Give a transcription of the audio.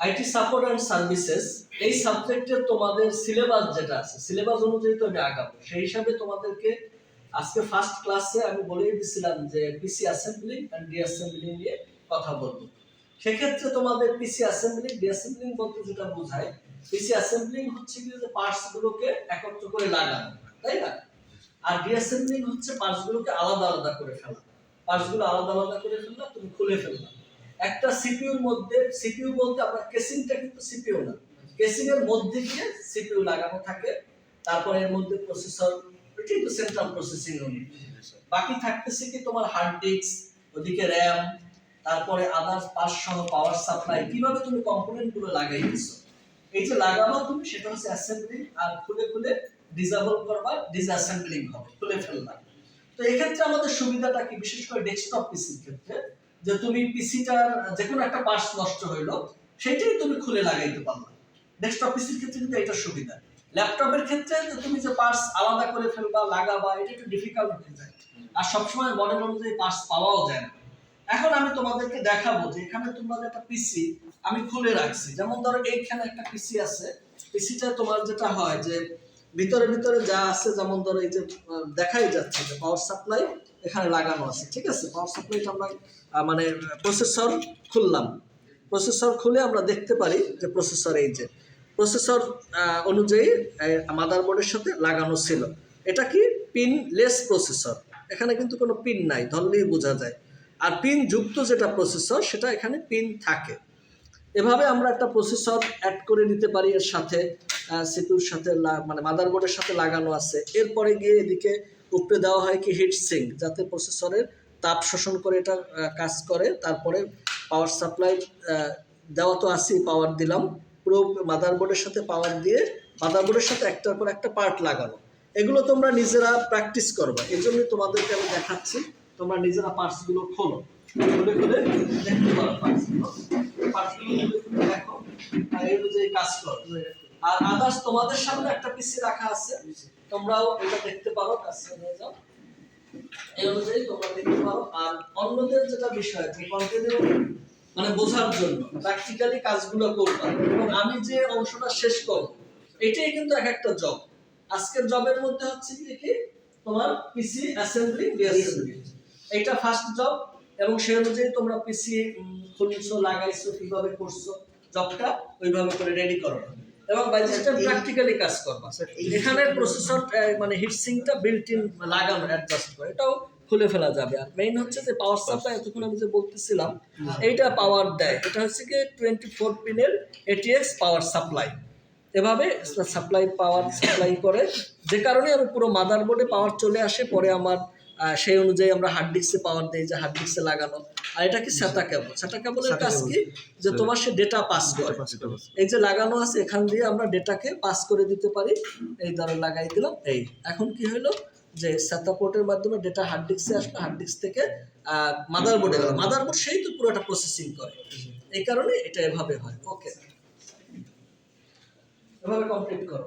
IT support and services এই সাবজেক্টের তোমাদের সিলেবাস যেটা আছে সিলেবাস অনুযায়ী তো আমি আগাবো। সেই হিসাবে তোমাদেরকে আজকে ফার্স্ট ক্লাসে আমি বলেই দিছিলাম যে পিসি অ্যাসেম্বলিং অ্যান্ড ডিঅ্যাসেম্বলিং নিয়ে কথা বলবো। সেক্ষেত্রে তোমাদের পিসি অ্যাসেম্বলিং ডিঅ্যাসেম্বলিং বলতে যেটা বোঝায়, পিসি অ্যাসেম্বলিং হচ্ছে কি যে পার্টস গুলোকে একত্র করে লাগানো, তাই না? আর ডিঅ্যাসেম্বলিং হচ্ছে পার্টস গুলোকে আলাদা আলাদা করে ফেলা। পার্টস গুলো আলাদা আলাদা করে ফেললা, তুমি খুলে ফেললা। একটা সিপিইউর মধ্যে, সিপিইউ বলতে আমরা কেসিংটা কিন্তু সিপিইউ না, কেসিং এর মধ্যে দিয়ে সিপিইউ লাগানো থাকে, তারপরে এর মধ্যে প্রসেসর, এটি তো সেন্ট্রাল প্রসেসিং ইউনিট। বাকি থাকতেছে কি তোমার হার্ড ডিস্ক, ওদিকে র‍্যাম, তারপরে আদার্স পার্টস সহ পাওয়ার সাপ্লাই। কিভাবে তুমি কম্পোনেন্ট গুলো লাগাইছো, এই যে লাগানো তুমি, সেটা হচ্ছে অ্যাসেম্বলিং। আর খুলে খুলে ডিসেবল করবা, ডিসঅ্যাসেম্বলিং হবে, খুলে ফেলবা। তো এই ক্ষেত্রে আমাদের সুবিধাটা কি, বিশেষ করে ডেস্কটপ পিসির ক্ষেত্রে, যে তুমি পিসিটার যে কোনো একটা পার্টস নষ্ট হইলো সেটাই তুমি খুলে লাগাইতে পারলা। ডেস্কটপ পিসির ক্ষেত্রে কিন্তু এটা সুবিধা। ল্যাপটপের ক্ষেত্রে তুমি যে পার্টস আলাদা করে ফেলবা, লাগাবা, এটা একটু ডিফিকাল্ট হয়ে যায়, আর সবসময় মডেল অনুযায়ী পার্টস পাওয়াও যায় না। এখন আমি তোমাদেরকে দেখাবো যে এখানে তোমাদের একটা পিসি আমি খুলে রাখছি। যেমন ধরো এইখানে একটা পিসি আছে, পিসিটা তোমার যেটা হয় যে ভিতরে ভিতরে যা আছে, যেমন ধরো এই যে দেখাই যাচ্ছে যে পাওয়ার সাপ্লাই এখানে লাগানো আছে, ঠিক আছে? পাওয়ার সাপ্লাইটা আমরা মানে প্রসেসর খুললাম, প্রসেসর খুলে আমরা দেখতে পারি যে প্রসেসর, এই যে প্রসেসর অনুযায়ী মাদারবোর্ডের সাথে লাগানো ছিল। এটা কি পিন লেস প্রসেসর, এখানে কিন্তু কোনো পিন নাই, ধরলেই বোঝা যায়। আর পিন যুক্ত যেটা প্রসেসর, সেটা এখানে পিন থাকে। এভাবে আমরা একটা প্রসেসর অ্যাড করে নিতে পারি এর সাথে, সিপিইউর সাথে, মানে মাদারবোর্ডের সাথে লাগানো আছে। এরপরে গিয়ে এদিকে উপরে দেওয়া হয় কি হিট সিঙ্ক, যাতে প্রসেসরের তাপ শোষণ করে এটা কাজ করে। তারপরে পাওয়ার সাপ্লাই দেওয়া তো আছেই, পাওয়ার দিলাম, পুরো মাদারবোর্ডের সাথে পাওয়ার দিয়ে মাদারবোর্ডের সাথে একটার পর একটা পার্ট লাগানো। এগুলো তোমরা নিজেরা প্র্যাকটিস করবা, এই জন্যই তোমাদেরকে আমি দেখাচ্ছি। তোমরা নিজেরা পার্টসগুলো খোলো, খুলে খুলে দেখতে পারো পার্টসগুলো দেখো, আর এই অনুযায়ী কাজ করো। আর আদার্স তোমাদের সামনে একটা পিসি রাখা আছে, তোমরাও এটা দেখতে পারো, কাছে নিয়ে যাও, এই অনুযায়ী তোমরা দেখতে পারো। আর অন্যদের যেটা বিষয় যে কন্টিনিউ মানে বোঝার জন্য প্র্যাকটিক্যালি কাজগুলো করবা, এবং আমি যে অংশটা শেষ করব এটাই কিন্তু এক একটা জব। আজকের জবের মধ্যে হচ্ছে কি তোমার পিসি অ্যাসেম্বলি ডিঅ্যাসেম্বলি, এইটা ফার্স্ট জব। এবং সেই অনুযায়ী তোমরা পিসি খুলছো, লাগাইছো, কিভাবে করছো জবটা ওইভাবে করে রেডি করো, এবং বাই সিস্টেম প্র্যাকটিক্যালি কাজ করবা। এখানে প্রসেসর মানে হিট সিঙ্কটা বিল্ট ইন লাগানো, অ্যাডজাস্ট করে, এটাও খুলে ফেলা যাবে। আর মেইন হচ্ছে যে পাওয়ার সাপ্লাই, এতক্ষণ আমি যে বলতেছিলাম এইটা পাওয়ার দেয়, এটা হচ্ছে কি 24 পিনের এটিএক্স পাওয়ার সাপ্লাই। এভাবে সাপ্লাই পাওয়ার সাপ্লাই করে, যে কারণে আমি পুরো মাদারবোর্ডে পাওয়ার চলে আসে। পরে আমার সেই অনুযায়ী আমরা হার্ড ডিস্কে পাওয়ার দিই, যে হার্ড ডিস্কে লাগানো। আর এটা কি SATA কেবল, SATA কেবলের কাজ কি, যে তোমার সে ডেটা পাস করে, এই যে লাগানো আছে এখান দিয়ে আমরা ডেটাকে পাস করে দিতে পারি। এই ধরো লাগাই দিলাম, এই এখন কি হলো যে SATA পোর্টের মাধ্যমে ডেটা হার্ড ডিস্কে আসলো, হার্ড ডিস্ক থেকে মাদারবোর্ডে গেল, মাদারবোর্ড সেই তো পুরোটা প্রসেসিং করে। এই কারণে এটা এভাবে হয়। ওকে, এভাবে কমপ্লিট করো।